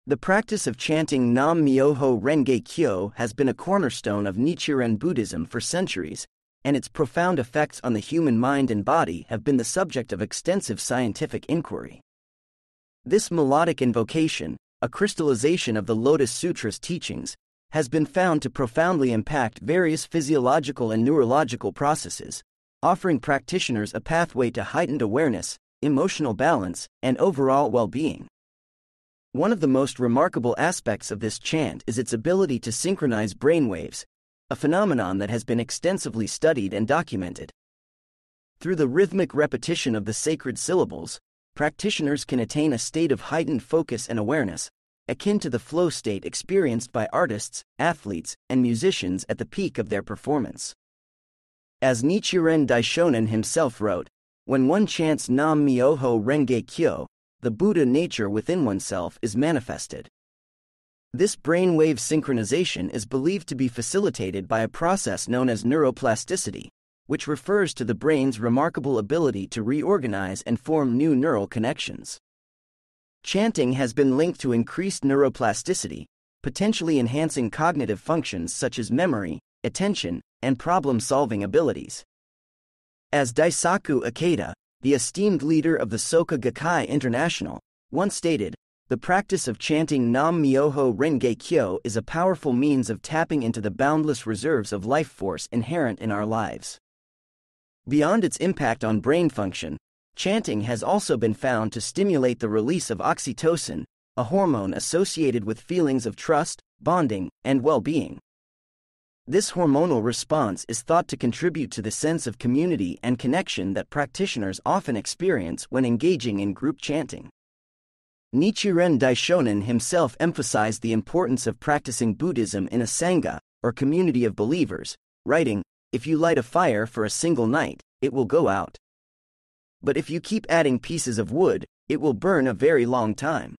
The practice of chanting Nam-Myoho-Renge-Kyo has been a cornerstone of Nichiren Buddhism for centuries, and its profound effects on the human mind and body have been the subject of extensive scientific inquiry. This melodic invocation, a crystallization of the Lotus Sutra's teachings, has been found to profoundly impact various physiological and neurological processes, offering practitioners a pathway to heightened awareness, emotional balance, and overall well-being. One of the most remarkable aspects of this chant is its ability to synchronize brainwaves, a phenomenon that has been extensively studied and documented. Through the rhythmic repetition of the sacred syllables, practitioners can attain a state of heightened focus and awareness, akin to the flow state experienced by artists, athletes, and musicians at the peak of their performance. As Nichiren Daishonin himself wrote, "When one chants Nam-Myoho-Renge-Kyo, the Buddha nature within oneself is manifested." This brainwave synchronization is believed to be facilitated by a process known as neuroplasticity, which refers to the brain's remarkable ability to reorganize and form new neural connections. Chanting has been linked to increased neuroplasticity, potentially enhancing cognitive functions such as memory, attention, and problem-solving abilities. As Daisaku Ikeda, the esteemed leader of the Soka Gakkai International, once stated, "The practice of chanting Nam-Myoho-Renge-Kyo is a powerful means of tapping into the boundless reserves of life force inherent in our lives." Beyond its impact on brain function, chanting has also been found to stimulate the release of oxytocin, a hormone associated with feelings of trust, bonding, and well-being. This hormonal response is thought to contribute to the sense of community and connection that practitioners often experience when engaging in group chanting. Nichiren Daishonin himself emphasized the importance of practicing Buddhism in a sangha, or community of believers, writing, "If you light a fire for a single night, it will go out. But if you keep adding pieces of wood, it will burn a very long time."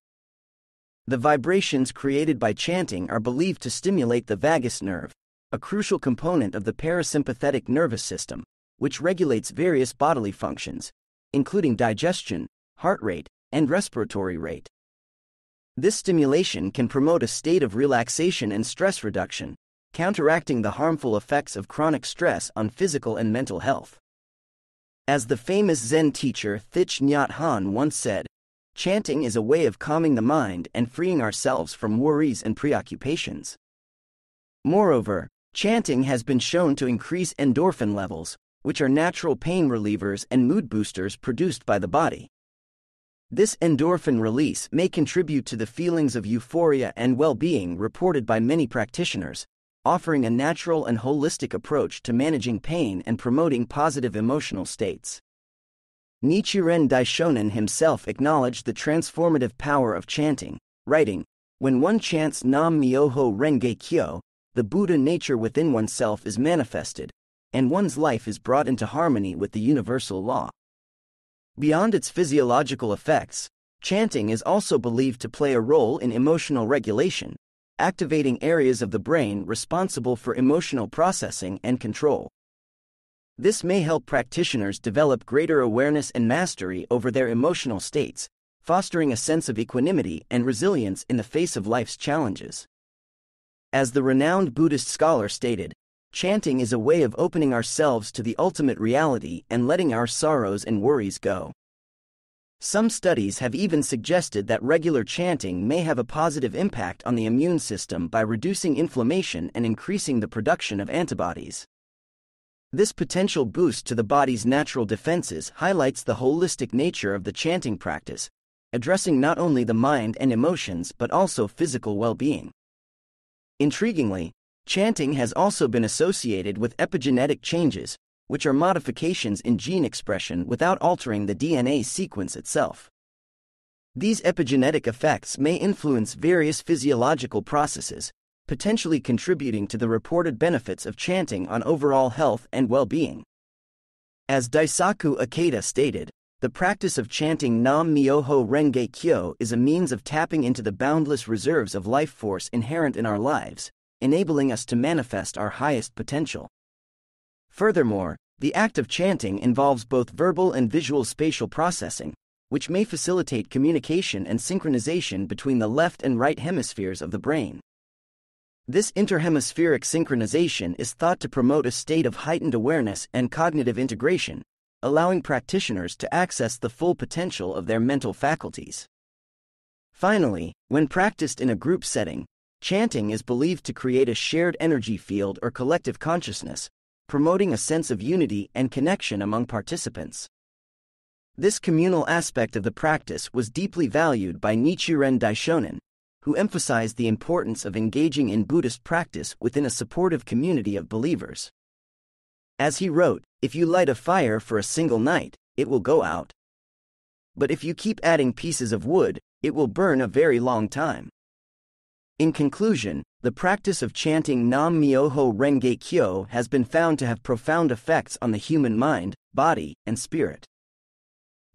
The vibrations created by chanting are believed to stimulate the vagus nerve, a crucial component of the parasympathetic nervous system, which regulates various bodily functions, including digestion, heart rate, and respiratory rate. This stimulation can promote a state of relaxation and stress reduction, counteracting the harmful effects of chronic stress on physical and mental health. As the famous Zen teacher Thich Nhat Hanh once said, "Chanting is a way of calming the mind and freeing ourselves from worries and preoccupations." Moreover, chanting has been shown to increase endorphin levels, which are natural pain relievers and mood boosters produced by the body. This endorphin release may contribute to the feelings of euphoria and well-being reported by many practitioners, offering a natural and holistic approach to managing pain and promoting positive emotional states. Nichiren Daishonin himself acknowledged the transformative power of chanting, writing, "When one chants Nam-Myoho-Renge-Kyo, the Buddha nature within oneself is manifested, and one's life is brought into harmony with the universal law." Beyond its physiological effects, chanting is also believed to play a role in emotional regulation, activating areas of the brain responsible for emotional processing and control. This may help practitioners develop greater awareness and mastery over their emotional states, fostering a sense of equanimity and resilience in the face of life's challenges. As the renowned Buddhist scholar stated, chanting is a way of opening ourselves to the ultimate reality and letting our sorrows and worries go. Some studies have even suggested that regular chanting may have a positive impact on the immune system by reducing inflammation and increasing the production of antibodies. This potential boost to the body's natural defenses highlights the holistic nature of the chanting practice, addressing not only the mind and emotions but also physical well-being. Intriguingly, chanting has also been associated with epigenetic changes, which are modifications in gene expression without altering the DNA sequence itself. These epigenetic effects may influence various physiological processes, potentially contributing to the reported benefits of chanting on overall health and well-being. As Daisaku Ikeda stated, "The practice of chanting Nam-Myoho-Renge-Kyo is a means of tapping into the boundless reserves of life force inherent in our lives, enabling us to manifest our highest potential." Furthermore, the act of chanting involves both verbal and visual spatial processing, which may facilitate communication and synchronization between the left and right hemispheres of the brain. This interhemispheric synchronization is thought to promote a state of heightened awareness and cognitive integration, allowing practitioners to access the full potential of their mental faculties. Finally, when practiced in a group setting, chanting is believed to create a shared energy field or collective consciousness, promoting a sense of unity and connection among participants. This communal aspect of the practice was deeply valued by Nichiren Daishonin, who emphasized the importance of engaging in Buddhist practice within a supportive community of believers. As he wrote, "If you light a fire for a single night, it will go out. But if you keep adding pieces of wood, it will burn a very long time." In conclusion, the practice of chanting Nam-Myoho-Renge-Kyo has been found to have profound effects on the human mind, body, and spirit.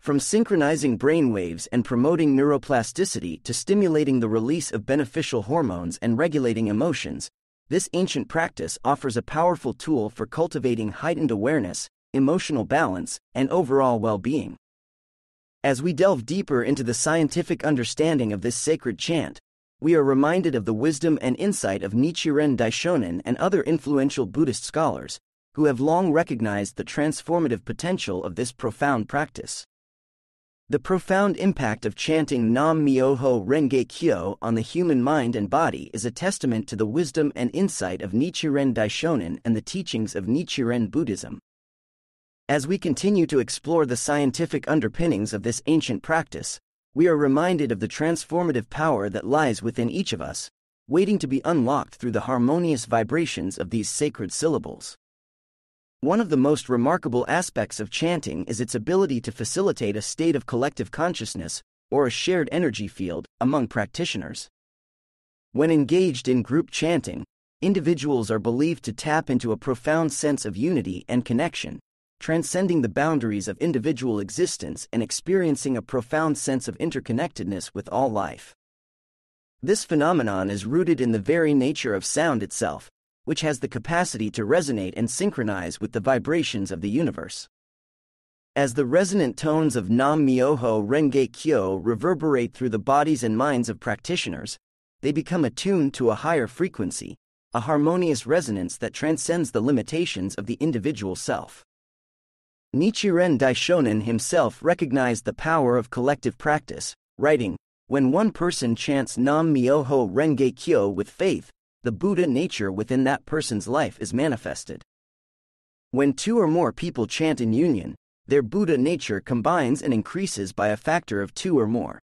From synchronizing brain waves and promoting neuroplasticity to stimulating the release of beneficial hormones and regulating emotions, this ancient practice offers a powerful tool for cultivating heightened awareness, emotional balance, and overall well-being. As we delve deeper into the scientific understanding of this sacred chant, we are reminded of the wisdom and insight of Nichiren Daishonin and other influential Buddhist scholars, who have long recognized the transformative potential of this profound practice. The profound impact of chanting Nam-Myoho-Renge-Kyo on the human mind and body is a testament to the wisdom and insight of Nichiren Daishonin and the teachings of Nichiren Buddhism. As we continue to explore the scientific underpinnings of this ancient practice, we are reminded of the transformative power that lies within each of us, waiting to be unlocked through the harmonious vibrations of these sacred syllables. One of the most remarkable aspects of chanting is its ability to facilitate a state of collective consciousness, or a shared energy field, among practitioners. When engaged in group chanting, individuals are believed to tap into a profound sense of unity and connection, transcending the boundaries of individual existence and experiencing a profound sense of interconnectedness with all life. This phenomenon is rooted in the very nature of sound itself, which has the capacity to resonate and synchronize with the vibrations of the universe. As the resonant tones of Nam-Myoho-Renge-Kyo reverberate through the bodies and minds of practitioners, they become attuned to a higher frequency, a harmonious resonance that transcends the limitations of the individual self. Nichiren Daishonin himself recognized the power of collective practice, writing, "When one person chants Nam-Myoho-Renge-Kyo with faith, the Buddha nature within that person's life is manifested. When two or more people chant in union, their Buddha nature combines and increases by a factor of 2 or more."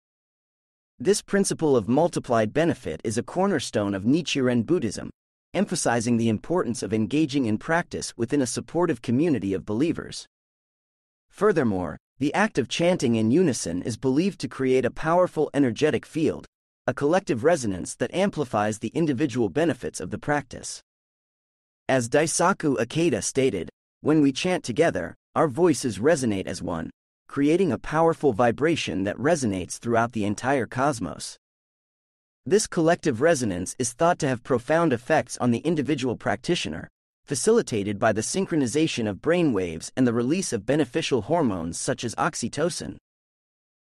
This principle of multiplied benefit is a cornerstone of Nichiren Buddhism, emphasizing the importance of engaging in practice within a supportive community of believers. Furthermore, the act of chanting in unison is believed to create a powerful energetic field, a collective resonance that amplifies the individual benefits of the practice. As Daisaku Ikeda stated, "When we chant together, our voices resonate as one, creating a powerful vibration that resonates throughout the entire cosmos." This collective resonance is thought to have profound effects on the individual practitioner, facilitated by the synchronization of brain waves and the release of beneficial hormones such as oxytocin.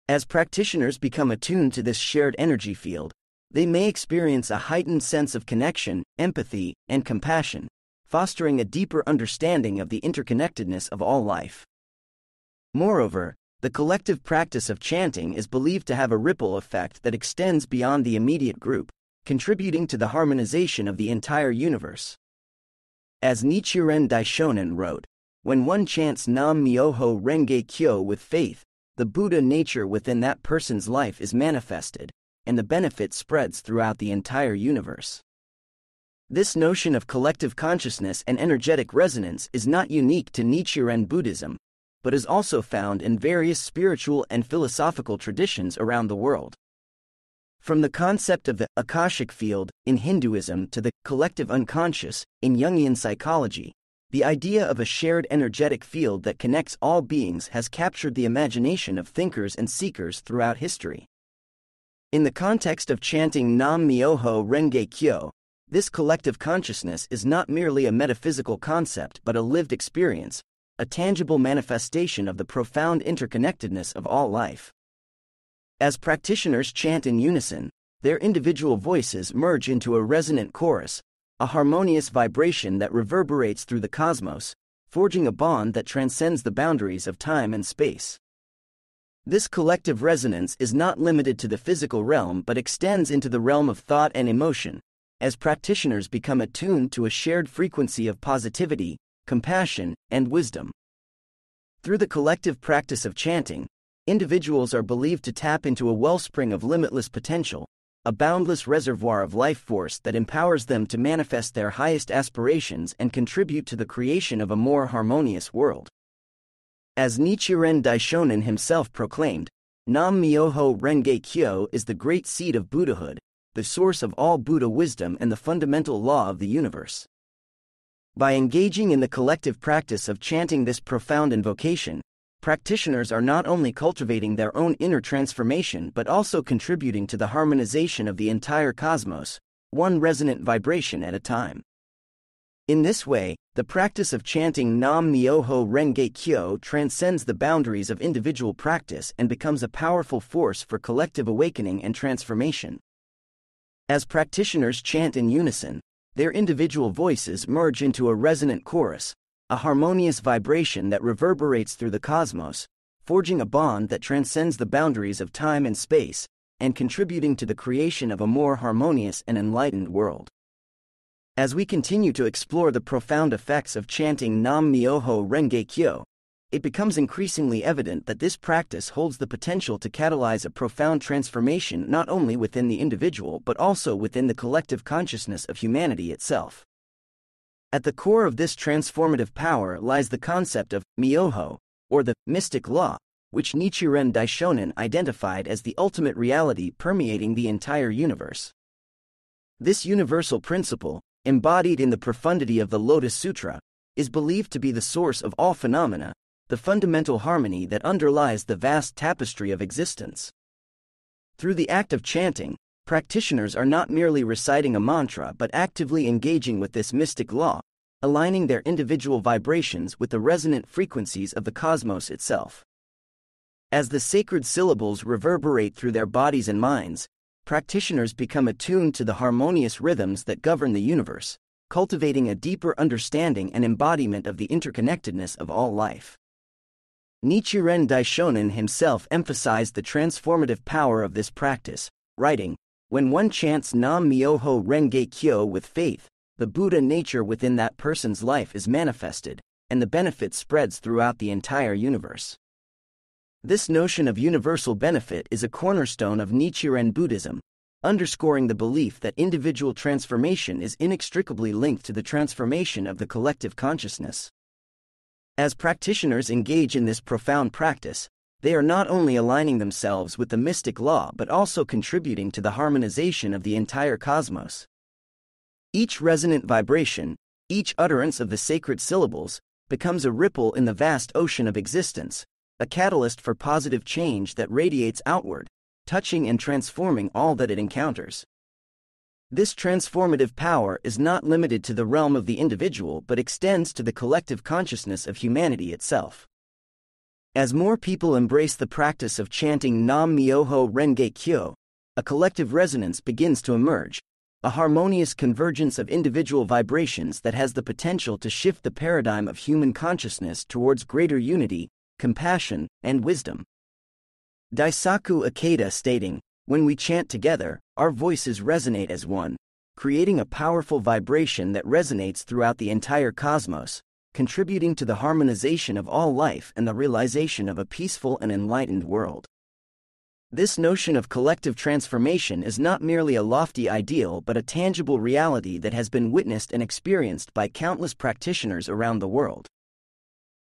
As practitioners become attuned to this shared energy field, they may experience a heightened sense of connection, empathy, and compassion, fostering a deeper understanding of the interconnectedness of all life. Moreover, the collective practice of chanting is believed to have a ripple effect that extends beyond the immediate group, contributing to the harmonization of the entire universe. As Nichiren Daishonin wrote, "When one chants Nam-Myoho-Renge-Kyo with faith, the Buddha nature within that person's life is manifested, and the benefit spreads throughout the entire universe." This notion of collective consciousness and energetic resonance is not unique to Nichiren Buddhism, but is also found in various spiritual and philosophical traditions around the world. From the concept of the Akashic field in Hinduism to the collective unconscious in Jungian psychology, the idea of a shared energetic field that connects all beings has captured the imagination of thinkers and seekers throughout history. In the context of chanting Nam-Myoho-Renge-Kyo, this collective consciousness is not merely a metaphysical concept but a lived experience, a tangible manifestation of the profound interconnectedness of all life. As practitioners chant in unison, their individual voices merge into a resonant chorus, a harmonious vibration that reverberates through the cosmos, forging a bond that transcends the boundaries of time and space. This collective resonance is not limited to the physical realm but extends into the realm of thought and emotion, as practitioners become attuned to a shared frequency of positivity, compassion, and wisdom. Through the collective practice of chanting, individuals are believed to tap into a wellspring of limitless potential, a boundless reservoir of life force that empowers them to manifest their highest aspirations and contribute to the creation of a more harmonious world. As Nichiren Daishonin himself proclaimed, Nam-Myoho-Renge-Kyo is the great seed of Buddhahood, the source of all Buddha wisdom and the fundamental law of the universe. By engaging in the collective practice of chanting this profound invocation, practitioners are not only cultivating their own inner transformation but also contributing to the harmonization of the entire cosmos, one resonant vibration at a time. In this way, the practice of chanting Nam-Myoho-Renge-Kyo transcends the boundaries of individual practice and becomes a powerful force for collective awakening and transformation. As practitioners chant in unison, their individual voices merge into a resonant chorus, a harmonious vibration that reverberates through the cosmos, forging a bond that transcends the boundaries of time and space, and contributing to the creation of a more harmonious and enlightened world. As we continue to explore the profound effects of chanting Nam-Myoho-Renge-Kyo, it becomes increasingly evident that this practice holds the potential to catalyze a profound transformation not only within the individual but also within the collective consciousness of humanity itself. At the core of this transformative power lies the concept of Myoho, or the mystic law, which Nichiren Daishonin identified as the ultimate reality permeating the entire universe. This universal principle, embodied in the profundity of the Lotus Sutra, is believed to be the source of all phenomena, the fundamental harmony that underlies the vast tapestry of existence. Through the act of chanting, practitioners are not merely reciting a mantra but actively engaging with this mystic law, aligning their individual vibrations with the resonant frequencies of the cosmos itself. As the sacred syllables reverberate through their bodies and minds, practitioners become attuned to the harmonious rhythms that govern the universe, cultivating a deeper understanding and embodiment of the interconnectedness of all life. Nichiren Daishonin himself emphasized the transformative power of this practice, writing, "When one chants Nam-Myoho-Renge-Kyo with faith, the Buddha nature within that person's life is manifested, and the benefit spreads throughout the entire universe." This notion of universal benefit is a cornerstone of Nichiren Buddhism, underscoring the belief that individual transformation is inextricably linked to the transformation of the collective consciousness. As practitioners engage in this profound practice, they are not only aligning themselves with the mystic law but also contributing to the harmonization of the entire cosmos. Each resonant vibration, each utterance of the sacred syllables, becomes a ripple in the vast ocean of existence, a catalyst for positive change that radiates outward, touching and transforming all that it encounters. This transformative power is not limited to the realm of the individual but extends to the collective consciousness of humanity itself. As more people embrace the practice of chanting Nam-Myoho-Renge-Kyo, a collective resonance begins to emerge, a harmonious convergence of individual vibrations that has the potential to shift the paradigm of human consciousness towards greater unity, compassion, and wisdom. Daisaku Ikeda stating, "When we chant together, our voices resonate as one, creating a powerful vibration that resonates throughout the entire cosmos, contributing to the harmonization of all life and the realization of a peaceful and enlightened world." This notion of collective transformation is not merely a lofty ideal but a tangible reality that has been witnessed and experienced by countless practitioners around the world.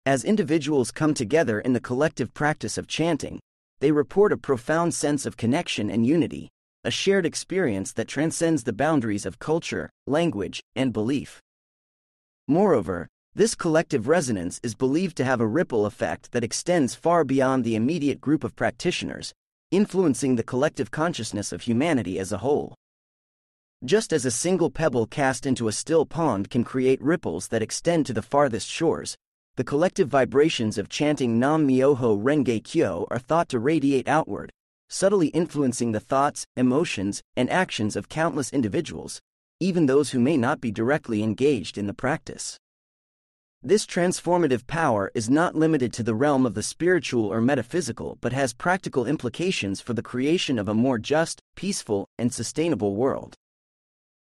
As individuals come together in the collective practice of chanting, they report a profound sense of connection and unity, a shared experience that transcends the boundaries of culture, language, and belief. Moreover, this collective resonance is believed to have a ripple effect that extends far beyond the immediate group of practitioners, influencing the collective consciousness of humanity as a whole. Just as a single pebble cast into a still pond can create ripples that extend to the farthest shores, the collective vibrations of chanting Nam-Myoho-Renge-Kyo are thought to radiate outward, subtly influencing the thoughts, emotions, and actions of countless individuals, even those who may not be directly engaged in the practice. This transformative power is not limited to the realm of the spiritual or metaphysical but has practical implications for the creation of a more just, peaceful, and sustainable world.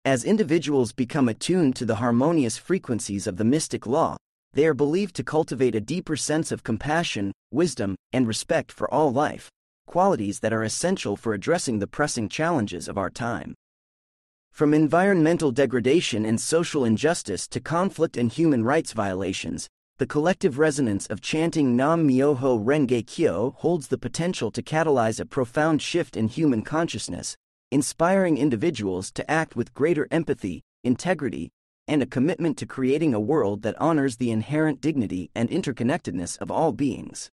As individuals become attuned to the harmonious frequencies of the mystic law, they are believed to cultivate a deeper sense of compassion, wisdom, and respect for all life, qualities that are essential for addressing the pressing challenges of our time. From environmental degradation and social injustice to conflict and human rights violations, the collective resonance of chanting Nam-Myoho-Renge-Kyo holds the potential to catalyze a profound shift in human consciousness, inspiring individuals to act with greater empathy, integrity, and a commitment to creating a world that honors the inherent dignity and interconnectedness of all beings.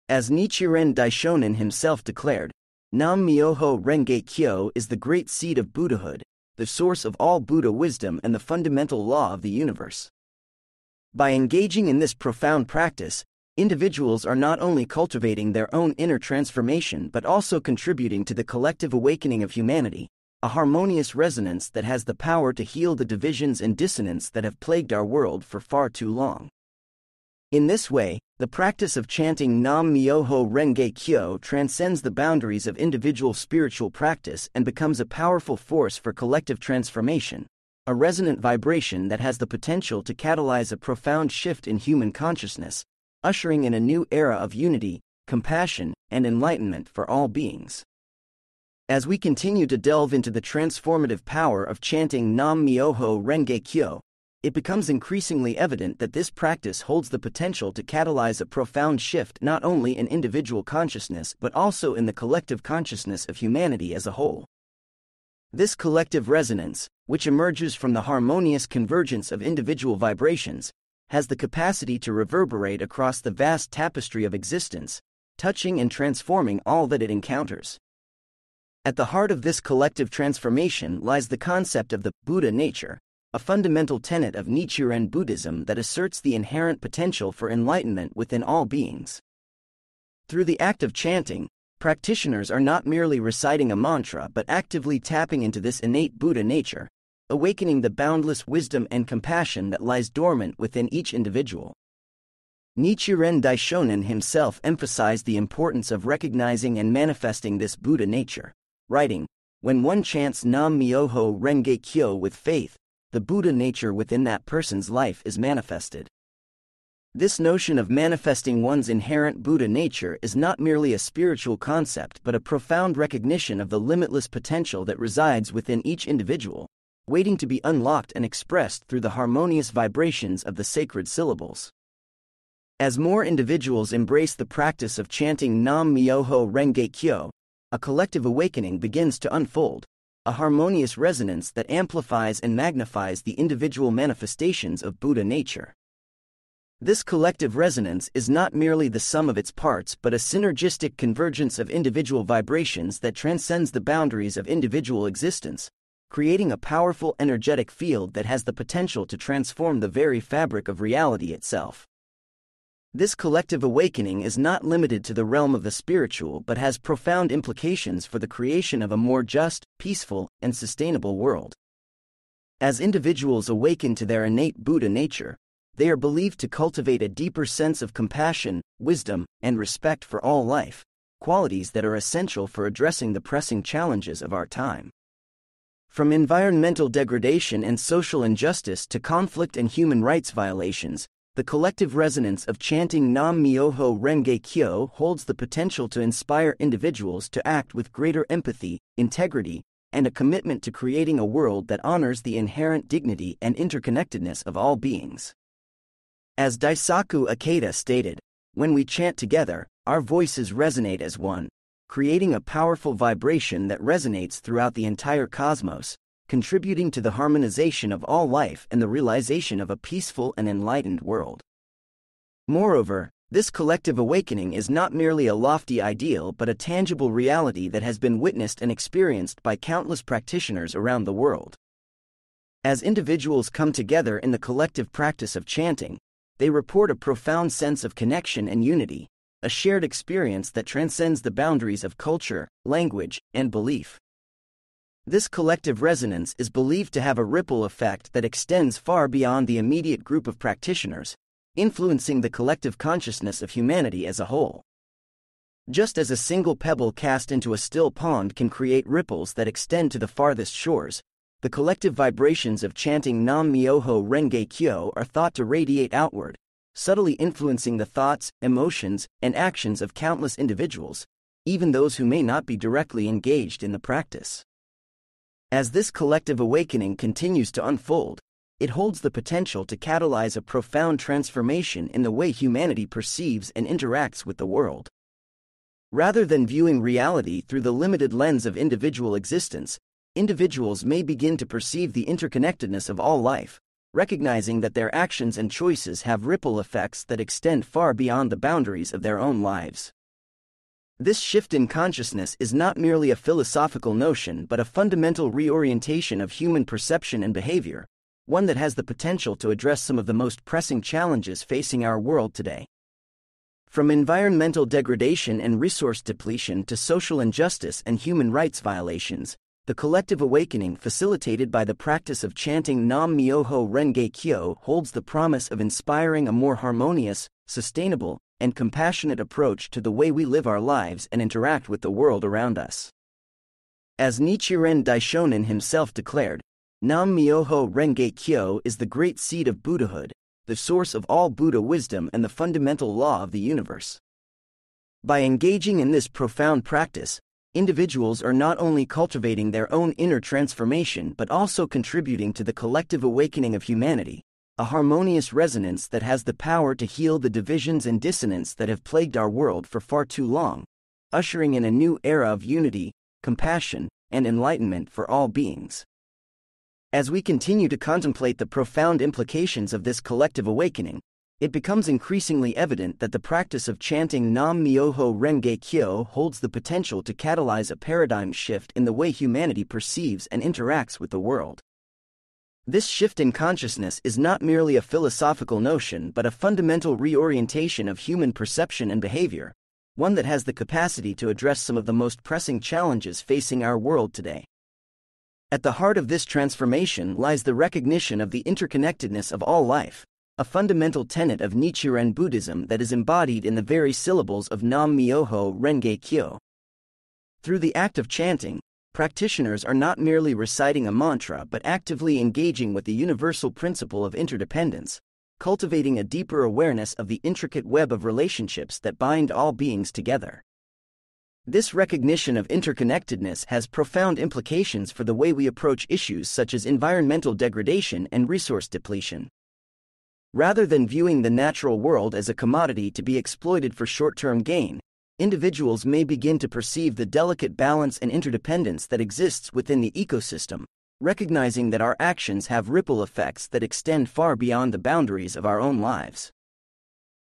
As Nichiren Daishonin himself declared, Nam-Myoho-Renge-Kyo is the great seed of Buddhahood, the source of all Buddha wisdom and the fundamental law of the universe. By engaging in this profound practice, individuals are not only cultivating their own inner transformation but also contributing to the collective awakening of humanity, a harmonious resonance that has the power to heal the divisions and dissonance that have plagued our world for far too long. In this way, the practice of chanting Nam-Myoho-Renge-Kyo transcends the boundaries of individual spiritual practice and becomes a powerful force for collective transformation, a resonant vibration that has the potential to catalyze a profound shift in human consciousness, ushering in a new era of unity, compassion, and enlightenment for all beings. As we continue to delve into the transformative power of chanting Nam-Myoho-Renge-Kyo, it becomes increasingly evident that this practice holds the potential to catalyze a profound shift not only in individual consciousness but also in the collective consciousness of humanity as a whole. This collective resonance, which emerges from the harmonious convergence of individual vibrations, has the capacity to reverberate across the vast tapestry of existence, touching and transforming all that it encounters. At the heart of this collective transformation lies the concept of the Buddha nature, a fundamental tenet of Nichiren Buddhism that asserts the inherent potential for enlightenment within all beings. Through the act of chanting, practitioners are not merely reciting a mantra but actively tapping into this innate Buddha nature, awakening the boundless wisdom and compassion that lies dormant within each individual. Nichiren Daishonin himself emphasized the importance of recognizing and manifesting this Buddha nature, writing, "When one chants Nam-Myoho-Renge-Kyo with faith, the Buddha nature within that person's life is manifested." This notion of manifesting one's inherent Buddha nature is not merely a spiritual concept but a profound recognition of the limitless potential that resides within each individual, waiting to be unlocked and expressed through the harmonious vibrations of the sacred syllables. As more individuals embrace the practice of chanting Nam-Myoho-Renge-Kyo, a collective awakening begins to unfold, a harmonious resonance that amplifies and magnifies the individual manifestations of Buddha nature. This collective resonance is not merely the sum of its parts but a synergistic convergence of individual vibrations that transcends the boundaries of individual existence, creating a powerful energetic field that has the potential to transform the very fabric of reality itself. This collective awakening is not limited to the realm of the spiritual but has profound implications for the creation of a more just, peaceful, and sustainable world. As individuals awaken to their innate Buddha nature, they are believed to cultivate a deeper sense of compassion, wisdom, and respect for all life, qualities that are essential for addressing the pressing challenges of our time. From environmental degradation and social injustice to conflict and human rights violations, the collective resonance of chanting Nam-Myoho-Renge-Kyo holds the potential to inspire individuals to act with greater empathy, integrity, and a commitment to creating a world that honors the inherent dignity and interconnectedness of all beings. As Daisaku Ikeda stated, "When we chant together, our voices resonate as one, creating a powerful vibration that resonates throughout the entire cosmos, contributing to the harmonization of all life and the realization of a peaceful and enlightened world." Moreover, this collective awakening is not merely a lofty ideal but a tangible reality that has been witnessed and experienced by countless practitioners around the world. As individuals come together in the collective practice of chanting, they report a profound sense of connection and unity, a shared experience that transcends the boundaries of culture, language, and belief. This collective resonance is believed to have a ripple effect that extends far beyond the immediate group of practitioners, influencing the collective consciousness of humanity as a whole. Just as a single pebble cast into a still pond can create ripples that extend to the farthest shores, the collective vibrations of chanting Nam-Myoho-Renge-Kyo are thought to radiate outward, subtly influencing the thoughts, emotions, and actions of countless individuals, even those who may not be directly engaged in the practice. As this collective awakening continues to unfold, it holds the potential to catalyze a profound transformation in the way humanity perceives and interacts with the world. Rather than viewing reality through the limited lens of individual existence, individuals may begin to perceive the interconnectedness of all life, recognizing that their actions and choices have ripple effects that extend far beyond the boundaries of their own lives. This shift in consciousness is not merely a philosophical notion but a fundamental reorientation of human perception and behavior, one that has the potential to address some of the most pressing challenges facing our world today. From environmental degradation and resource depletion to social injustice and human rights violations, the collective awakening facilitated by the practice of chanting Nam-Myoho-Renge-Kyo holds the promise of inspiring a more harmonious, sustainable, and compassionate approach to the way we live our lives and interact with the world around us. As Nichiren Daishonin himself declared, Nam-Myoho-Renge-Kyo is the great seed of Buddhahood, the source of all Buddha wisdom and the fundamental law of the universe. By engaging in this profound practice, individuals are not only cultivating their own inner transformation but also contributing to the collective awakening of humanity, a harmonious resonance that has the power to heal the divisions and dissonance that have plagued our world for far too long, ushering in a new era of unity, compassion, and enlightenment for all beings. As we continue to contemplate the profound implications of this collective awakening, it becomes increasingly evident that the practice of chanting Nam-Myoho-Renge-Kyo holds the potential to catalyze a paradigm shift in the way humanity perceives and interacts with the world. This shift in consciousness is not merely a philosophical notion but a fundamental reorientation of human perception and behavior, one that has the capacity to address some of the most pressing challenges facing our world today. At the heart of this transformation lies the recognition of the interconnectedness of all life, a fundamental tenet of Nichiren Buddhism that is embodied in the very syllables of Nam-Myoho-Renge-Kyo. Through the act of chanting, practitioners are not merely reciting a mantra but actively engaging with the universal principle of interdependence, cultivating a deeper awareness of the intricate web of relationships that bind all beings together. This recognition of interconnectedness has profound implications for the way we approach issues such as environmental degradation and resource depletion. Rather than viewing the natural world as a commodity to be exploited for short-term gain, individuals may begin to perceive the delicate balance and interdependence that exists within the ecosystem, recognizing that our actions have ripple effects that extend far beyond the boundaries of our own lives.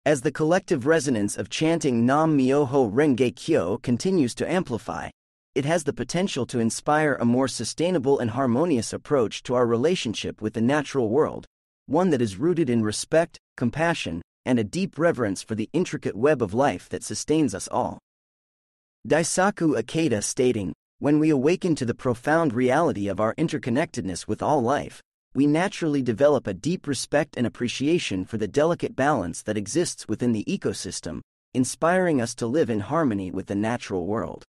As the collective resonance of chanting Nam-Myoho-Renge-Kyo continues to amplify, it has the potential to inspire a more sustainable and harmonious approach to our relationship with the natural world, one that is rooted in respect, compassion, and a deep reverence for the intricate web of life that sustains us all. Daisaku Ikeda stating, "When we awaken to the profound reality of our interconnectedness with all life, we naturally develop a deep respect and appreciation for the delicate balance that exists within the ecosystem, inspiring us to live in harmony with the natural world."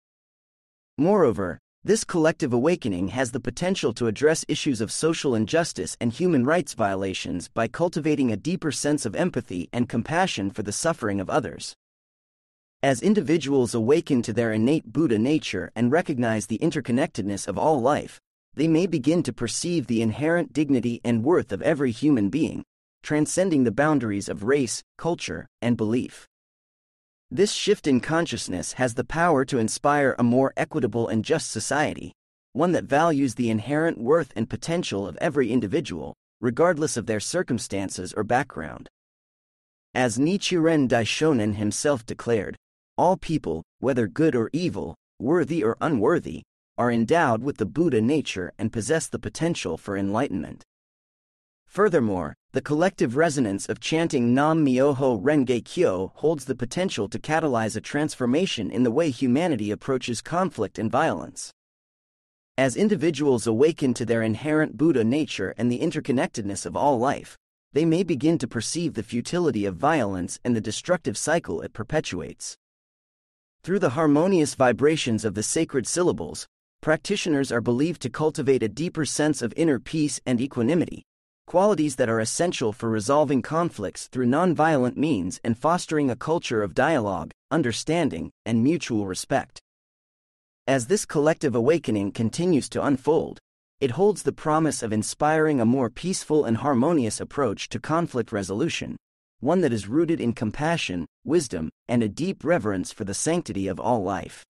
Moreover, this collective awakening has the potential to address issues of social injustice and human rights violations by cultivating a deeper sense of empathy and compassion for the suffering of others. As individuals awaken to their innate Buddha nature and recognize the interconnectedness of all life, they may begin to perceive the inherent dignity and worth of every human being, transcending the boundaries of race, culture, and belief. This shift in consciousness has the power to inspire a more equitable and just society, one that values the inherent worth and potential of every individual, regardless of their circumstances or background. As Nichiren Daishonin himself declared, all people, whether good or evil, worthy or unworthy, are endowed with the Buddha nature and possess the potential for enlightenment. Furthermore, the collective resonance of chanting Nam-Myoho-Renge-Kyo holds the potential to catalyze a transformation in the way humanity approaches conflict and violence. As individuals awaken to their inherent Buddha nature and the interconnectedness of all life, they may begin to perceive the futility of violence and the destructive cycle it perpetuates. Through the harmonious vibrations of the sacred syllables, practitioners are believed to cultivate a deeper sense of inner peace and equanimity, qualities that are essential for resolving conflicts through nonviolent means and fostering a culture of dialogue, understanding, and mutual respect. As this collective awakening continues to unfold, it holds the promise of inspiring a more peaceful and harmonious approach to conflict resolution, one that is rooted in compassion, wisdom, and a deep reverence for the sanctity of all life.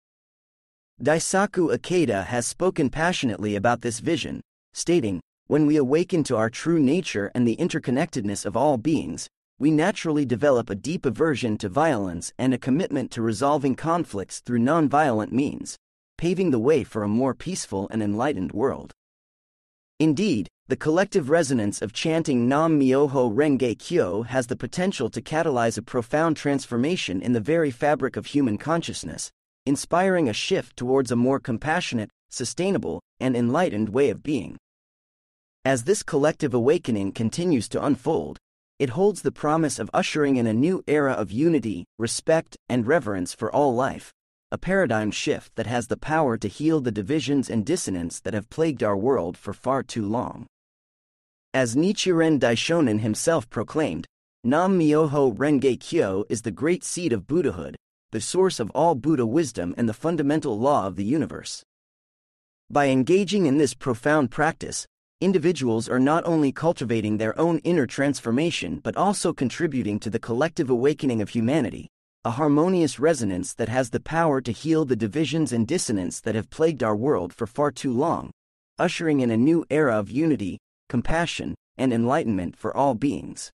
Daisaku Ikeda has spoken passionately about this vision, stating, "When we awaken to our true nature and the interconnectedness of all beings, we naturally develop a deep aversion to violence and a commitment to resolving conflicts through nonviolent means, paving the way for a more peaceful and enlightened world." Indeed, the collective resonance of chanting Nam-Myoho-Renge-Kyo has the potential to catalyze a profound transformation in the very fabric of human consciousness, inspiring a shift towards a more compassionate, sustainable, and enlightened way of being. As this collective awakening continues to unfold, it holds the promise of ushering in a new era of unity, respect, and reverence for all life, a paradigm shift that has the power to heal the divisions and dissonance that have plagued our world for far too long. As Nichiren Daishonin himself proclaimed, Nam-Myoho-Renge-Kyo is the great seed of Buddhahood, the source of all Buddha wisdom and the fundamental law of the universe. By engaging in this profound practice, individuals are not only cultivating their own inner transformation but also contributing to the collective awakening of humanity, a harmonious resonance that has the power to heal the divisions and dissonance that have plagued our world for far too long, ushering in a new era of unity, compassion, and enlightenment for all beings.